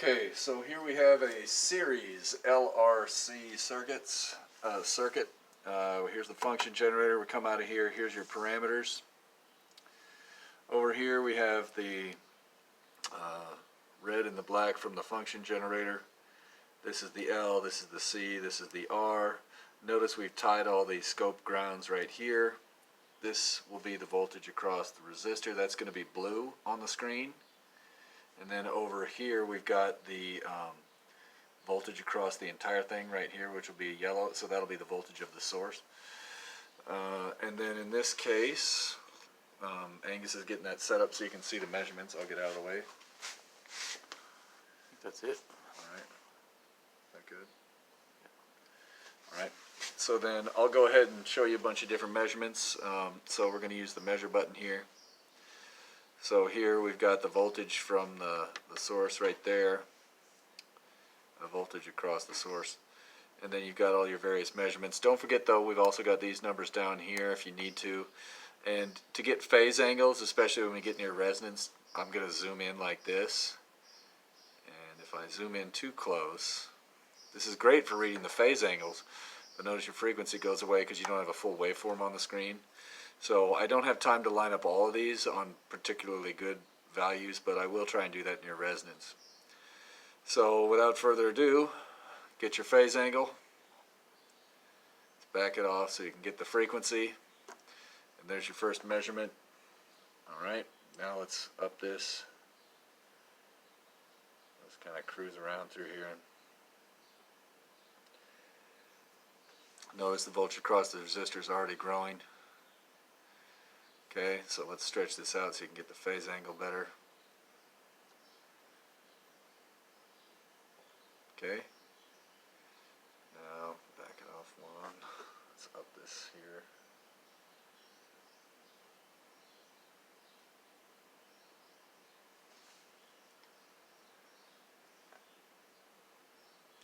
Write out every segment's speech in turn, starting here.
Okay, so here we have a series LRC circuit. Here's the function generator. We come out of here. Here's your parameters. Over here we have the red and the black from the function generator. This is the L, this is the C, this is the R. Notice we've tied all the scope grounds right here. This will be the voltage across the resistor. That's going to be blue on the screen. And then over here we've got the voltage across the entire thing right here, which will be yellow, so that'll be the voltage of the source. And then in this case, Angus is getting that set up so you can see the measurements. I'll get out of the way. I think that's it. Alright. Is that good? Alright. So then I'll go ahead and show you a bunch of different measurements. So we're going to use the measure button here. So here we've got the voltage from the source right there, a voltage across the source, and then you've got all your various measurements. Don't forget though, we've also got these numbers down here if you need to. And to get phase angles, especially when we get near resonance, I'm going to zoom in like this. And if I zoom in too close, this is great for reading the phase angles, but notice your frequency goes away because you don't have a full waveform on the screen. So I don't have time to line up all of these on particularly good values, but I will try and do that near resonance. So without further ado, get your phase angle. Let's back it off so you can get the frequency. And there's your first measurement. Alright, now let's up this. Let's kind of cruise around through here. Notice the voltage across the resistor is already growing. Okay, so let's stretch this out so you can get the phase angle better. Okay, now back it off one. Let's up this here.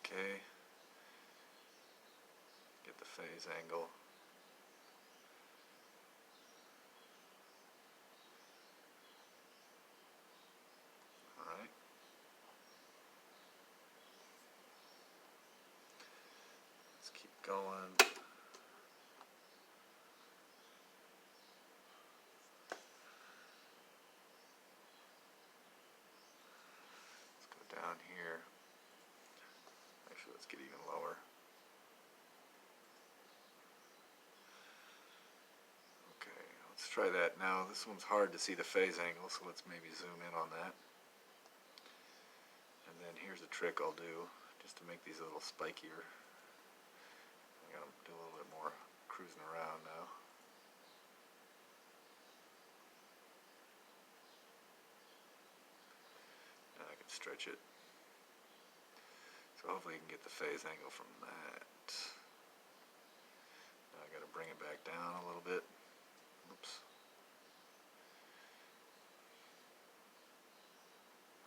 Okay, get the phase angle. Alright. Let's keep going. Let's go down here. Actually, let's get even lower. Okay, let's try that now. This one's hard to see the phase angle, so let's maybe zoom in on that. And then here's a trick I'll do just to make these a little spikier. I gotta do a little bit more cruising around now. And I can stretch it. So hopefully you can get the phase angle from that. Now I gotta bring it back down a little bit. Oops.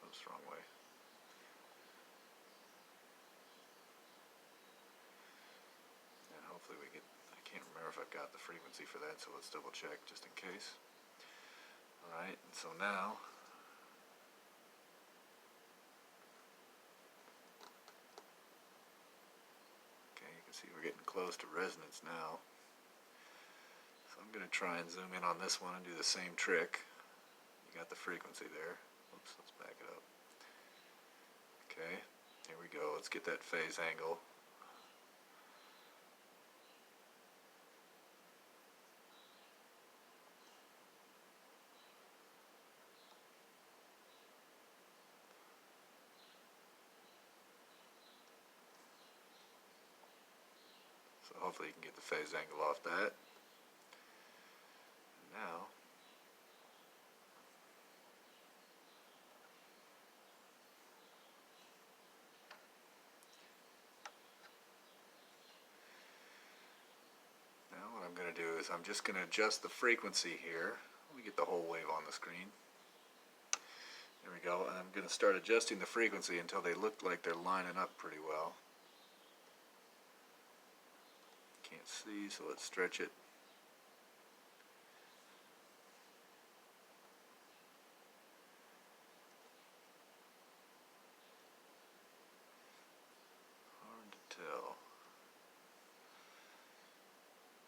Oops, wrong way. And hopefully we get, I can't remember if I've got the frequency for that, so let's double check just in case. Alright, and so now, okay, you can see we're getting close to resonance now. So I'm going to try and zoom in on this one and do the same trick. You got the frequency there. Oops, let's back it up. Okay, here we go. Let's get that phase angle. So hopefully you can get the phase angle off that. Now, what I'm going to do is I'm just going to adjust the frequency here. Let me get the whole wave on the screen. There we go. And I'm going to start adjusting the frequency until they look like they're lining up pretty well. Can't see, so let's stretch it. tell.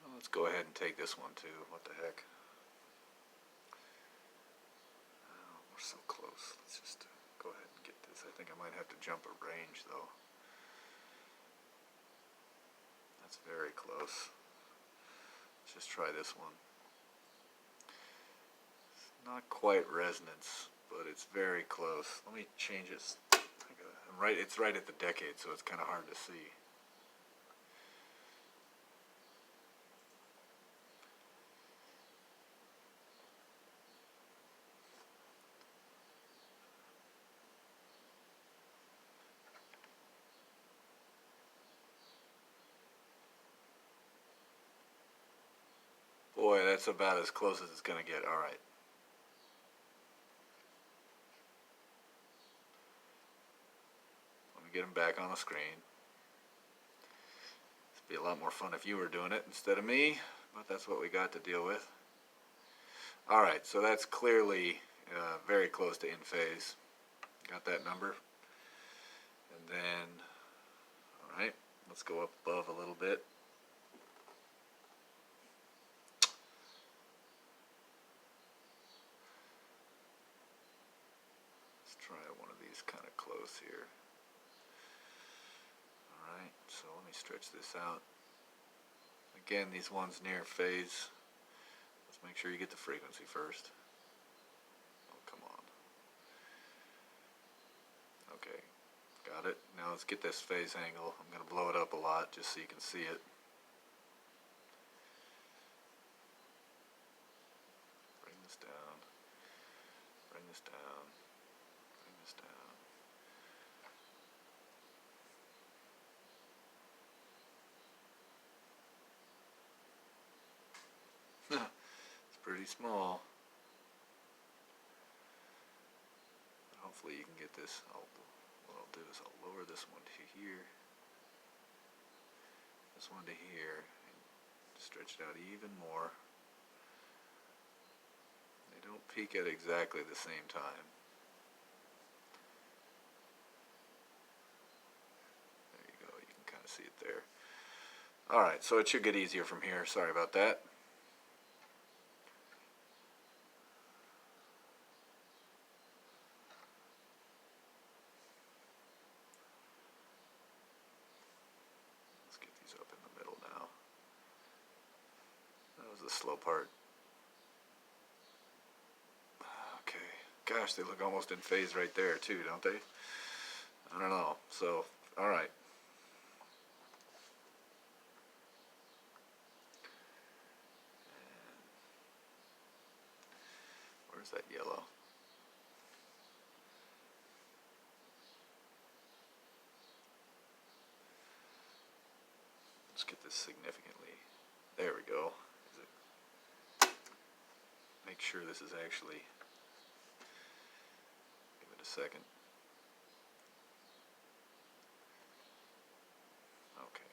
Well, let's go ahead and take this one too. What the heck? Oh, we're so close. Let's just go ahead and get this. I think I might have to jump a range though. That's very close. Let's just try this one. It's not quite resonance, but it's very close. Let me change it. It's right at the decade, so it's kind of hard to see. Boy, that's about as close as it's going to get. All right. Let me get them back on the screen. It'd be a lot more fun if you were doing it instead of me, but that's what we got to deal with. All right, so that's clearly very close to in phase. Got that number? And then, all right, let's go up above a little bit. Try one of these kind of close here. Alright, so let me stretch this out. Again, these ones near phase, let's make sure you get the frequency first. Oh, come on. Okay, got it. Now let's get this phase angle. I'm going to blow it up a lot just so you can see it. Bring this down. Bring this down. This down. It's pretty small. But hopefully you can get this. What I'll do is I'll lower this one to here, this one to here, and stretch it out even more. They don't peak at exactly the same time. See it there. Alright, so it should get easier from here. Sorry about that. Let's get these up in the middle now. That was the slow part. Okay. Gosh, they look almost in phase right there too, don't they? I don't know. So, alright. Where's that yellow? Let's get this significantly. There we go. Make sure this is actually. Give it a second. Okay.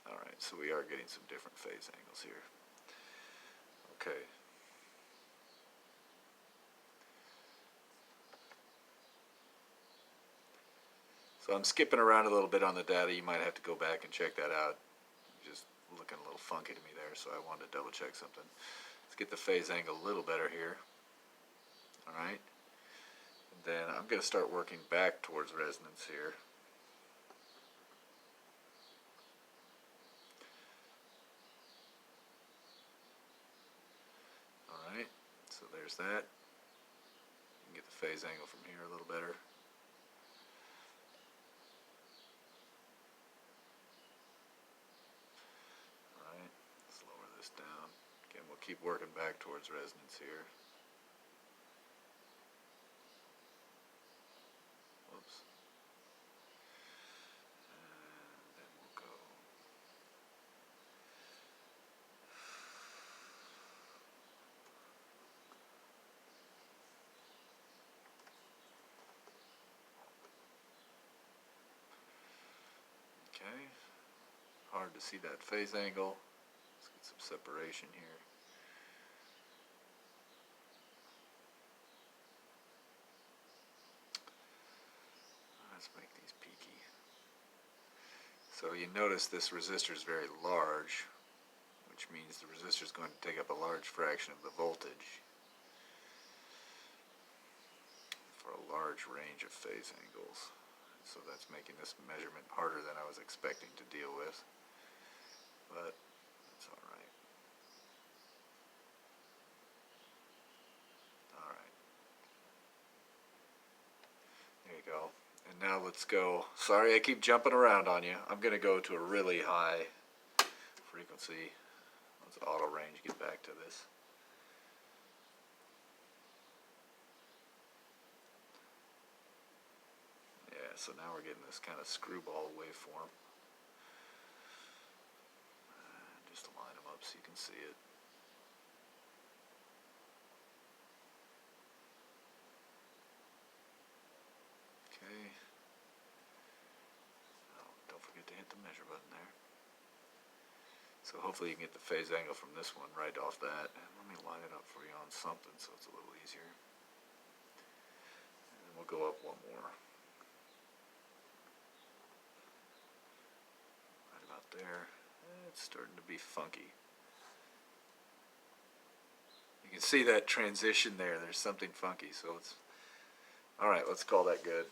Alright, so we are getting some different phase angles here. Okay. So I'm skipping around a little bit on the data. You might have to go back and check that out. Just looking a little funky to me there, so I wanted to double check something. Let's get the phase angle a little better here. Alright. And then I'm going to start working back towards resonance here. Alright, so there's that. You can get the phase angle from here a little better. Alright, let's lower this down. Again, we'll keep working back towards resonance here. Whoops. And then we'll go. Okay, hard to see that phase angle. Let's get some separation here. Let's make these peaky. So you notice this resistor is very large, which means the resistor is going to take up a large fraction of the voltage for a large range of phase angles. So that's making this measurement harder than I was expecting to deal with, but that's alright. Alright. There you go. And now let's go, sorry I keep jumping around on you, I'm going to go to a really high frequency. Let's auto range get back to this. Yeah, so now we're getting this kind of screwball waveform. Just line them up so you can see it. Okay. Oh, don't forget to hit the measure button there. So hopefully you can get the phase angle from this one right off that. And let me line it up for you on something so it's a little easier. And then we'll go up one more. Right about there. It's starting to be funky. You can see that transition there. There's something funky. So it's... Alright, let's call that good.